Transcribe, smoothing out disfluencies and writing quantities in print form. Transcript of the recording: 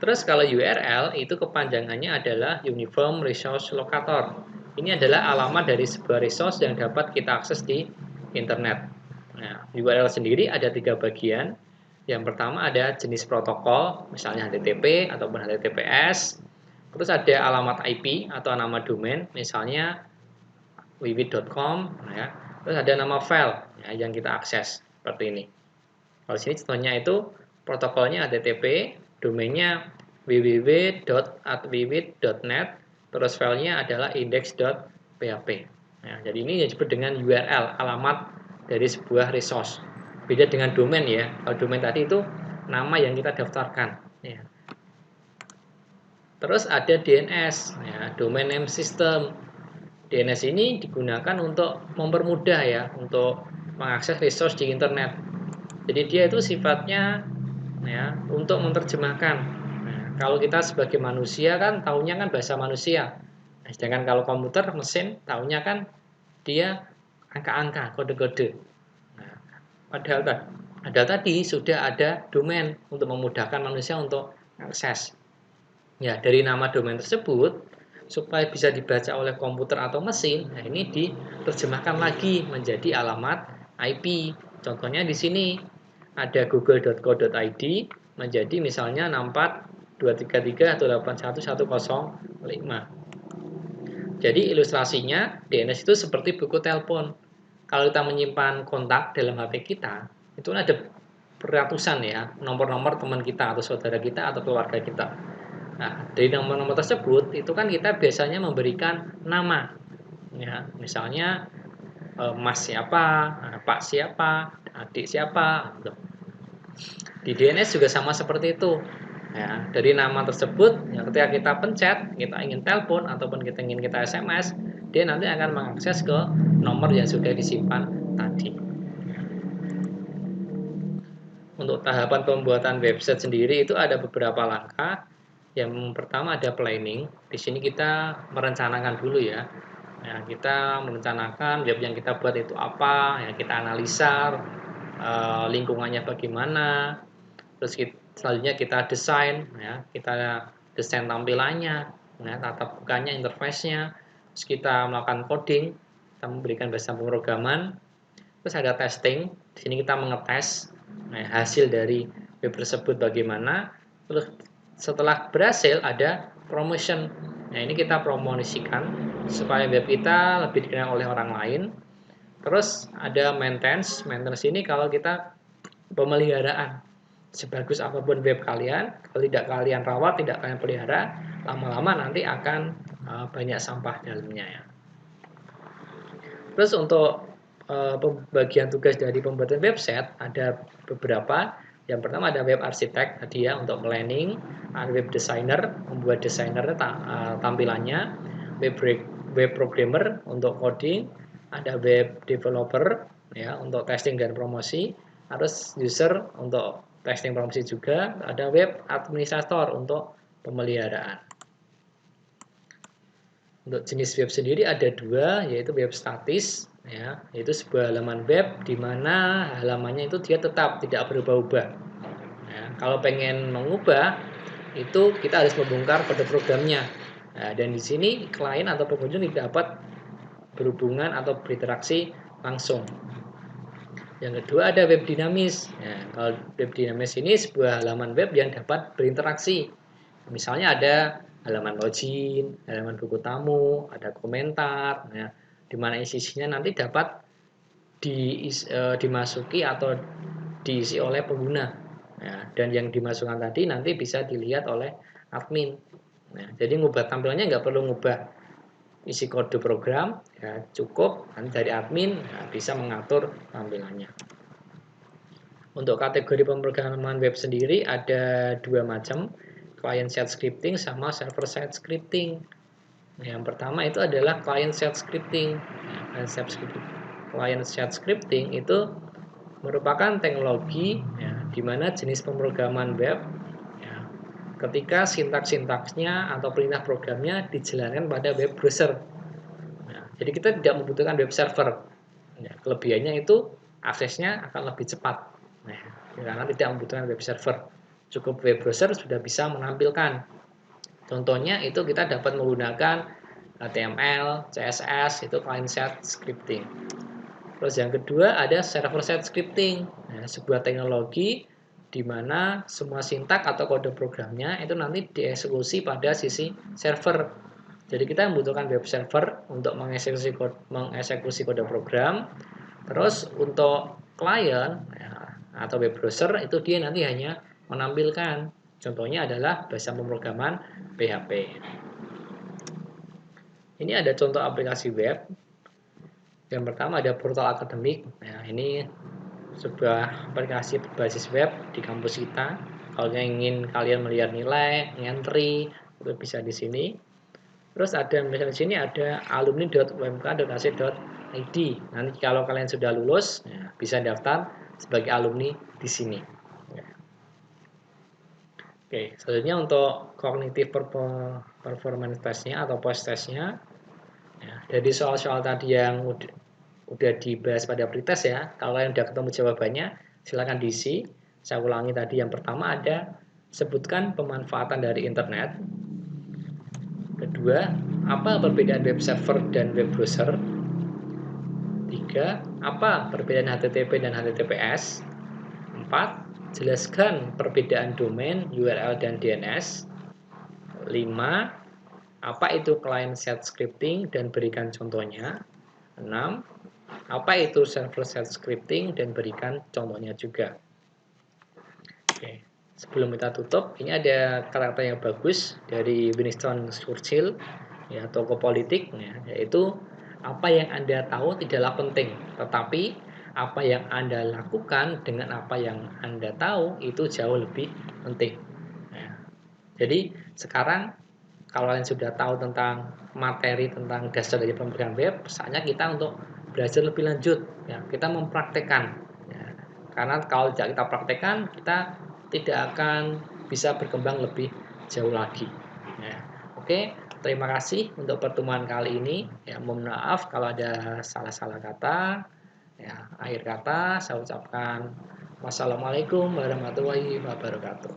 Terus kalau URL itu kepanjangannya adalah Uniform Resource Locator. Ini adalah alamat dari sebuah resource yang dapat kita akses di internet. Nah, URL sendiri ada 3 bagian. Yang pertama ada jenis protokol, misalnya HTTP ataupun HTTPS. Terus ada alamat IP atau nama domain, misalnya wiwit.com. Ya. Terus ada nama file ya, yang kita akses seperti ini. Kalau sini contohnya itu protokolnya HTTP, domainnya www.wiwit.net, terus filenya adalah index.php. Nah, jadi ini yang disebut dengan URL, alamat dari sebuah resource. Beda dengan domain ya. Kalau domain tadi itu nama yang kita daftarkan. Ya. Terus ada DNS, ya, Domain Name System. DNS ini digunakan untuk mempermudah ya, untuk mengakses resource di internet. Jadi dia itu sifatnya ya untuk menerjemahkan. Nah, kalau kita sebagai manusia kan taunya kan bahasa manusia. Nah, sedangkan kalau komputer mesin taunya kan dia angka-angka, kode-kode. Nah, padahal tadi sudah ada domain untuk memudahkan manusia untuk akses. Ya, dari nama domain tersebut supaya bisa dibaca oleh komputer atau mesin, nah ini diterjemahkan lagi menjadi alamat IP. Contohnya di sini ada google.co.id menjadi misalnya 64 233 atau 81105. Jadi ilustrasinya DNS itu seperti buku telepon. Kalau kita menyimpan kontak dalam HP kita, itu ada ratusan ya nomor-nomor teman kita atau saudara kita atau keluarga kita. Nah, dari nomor-nomor tersebut itu kan kita biasanya memberikan nama. Ya, misalnya Mas siapa, Pak siapa, adik siapa. Di DNS juga sama seperti itu. Ya, dari nama tersebut, ya, ketika kita pencet, kita ingin telepon ataupun kita ingin kita SMS, dia nanti akan mengakses ke nomor yang sudah disimpan tadi. Untuk tahapan pembuatan website sendiri itu ada beberapa langkah. Yang pertama ada planning. Di sini kita merencanakan dulu ya. Ya, kita merencanakan web yang kita buat itu apa, ya kita analisa lingkungannya bagaimana. Terus selanjutnya kita desain, ya kita desain tampilannya, ya, tata bukanya, interface-nya. Terus kita melakukan coding, kita memberikan bahasa pemrograman. Terus ada testing. Di sini kita mengetes hasil dari web tersebut bagaimana. Terus setelah berhasil ada promotion. Nah, ini kita promosikan supaya web kita lebih dikenal oleh orang lain. Terus ada maintenance. Maintenance ini kalau kita pemeliharaan. Sebagus apapun web kalian, kalau tidak kalian rawat, tidak kalian pelihara, lama-lama nanti akan banyak sampah dalamnya ya. Terus untuk pembagian tugas dari pembuatan website ada beberapa. Yang pertama ada web arsitek tadi ya untuk planning, ada web designer membuat desainer tampilannya, web programmer untuk coding, ada web developer ya untuk testing dan promosi, harus user untuk testing promosi juga, ada web administrator untuk pemeliharaan. Untuk jenis web sendiri ada dua, yaitu web statis, ya, yaitu sebuah halaman web di mana halamannya itu dia tetap tidak berubah-ubah. Ya, kalau pengen mengubah, itu kita harus membongkar kode programnya. Nah, dan di sini klien atau pengunjung tidak dapat berhubungan atau berinteraksi langsung. Yang kedua ada web dinamis. Ya, kalau web dinamis ini sebuah halaman web yang dapat berinteraksi. Misalnya ada halaman login, halaman buku tamu, ada komentar, ya, di mana isinya nanti dapat dimasuki atau diisi oleh pengguna. Ya, dan yang dimasukkan tadi nanti bisa dilihat oleh admin. Nah, jadi ngubah tampilannya nggak perlu ngubah isi kode program, ya, cukup nanti dari admin ya, bisa mengatur tampilannya. Untuk kategori pemrograman web sendiri ada dua macam, client-side scripting sama server-side scripting. Yang pertama itu adalah client-side scripting. Client-side scripting itu merupakan teknologi ya, di mana jenis pemrograman web ya, ketika sintaks-sintaksnya atau perintah programnya dijalankan pada web browser. Nah, jadi kita tidak membutuhkan web server. Ya, kelebihannya itu aksesnya akan lebih cepat. Nah, karena tidak membutuhkan web server. cukup web browser sudah bisa menampilkan. Contohnya itu kita dapat menggunakan HTML, CSS, itu client-side scripting. Terus yang kedua ada server-side scripting. Nah, sebuah teknologi di mana semua sintak atau kode programnya itu nanti dieksekusi pada sisi server. Jadi kita membutuhkan web server untuk mengeksekusi kode program. Terus untuk klien ya, atau web browser itu dia nanti hanya menampilkan. Contohnya adalah bahasa pemrograman PHP. Ini ada contoh aplikasi web. Yang pertama ada portal akademik. Nah, ini sebuah aplikasi berbasis web di kampus kita. Kalau ingin kalian melihat nilai, entry, itu bisa di sini. Terus ada misalnya di sini ada alumni.umk.ac.id. Nanti kalau kalian sudah lulus, ya, bisa daftar sebagai alumni di sini. Oke, selanjutnya untuk cognitive performance testnya atau post testnya. Ya, dari soal-soal tadi yang udah dibahas pada pretest ya. Kalau kalian udah ketemu jawabannya, silakan diisi. Saya ulangi tadi yang pertama ada sebutkan pemanfaatan dari internet. Kedua, apa perbedaan web server dan web browser? 3, apa perbedaan HTTP dan HTTPS? 4, jelaskan perbedaan domain, URL dan DNS. 5, apa itu client-side scripting dan berikan contohnya. 6, apa itu server-side scripting dan berikan contohnya juga. Oke, sebelum kita tutup, ini ada kata-kata yang bagus dari Winston Churchill, ya, tokoh politik, ya, yaitu apa yang Anda tahu tidaklah penting, tetapi apa yang Anda lakukan dengan apa yang Anda tahu itu jauh lebih penting. Ya. Jadi sekarang kalau kalian sudah tahu tentang materi tentang dasar dari pemrograman web, saatnya kita untuk belajar lebih lanjut. Ya, kita mempraktekkan. Ya, karena kalau tidak kita praktekkan, kita tidak akan bisa berkembang lebih jauh lagi. Ya, oke, terima kasih untuk pertemuan kali ini. Ya, mohon maaf kalau ada salah-salah kata. Ya, akhir kata saya ucapkan wassalamualaikum warahmatullahi wabarakatuh.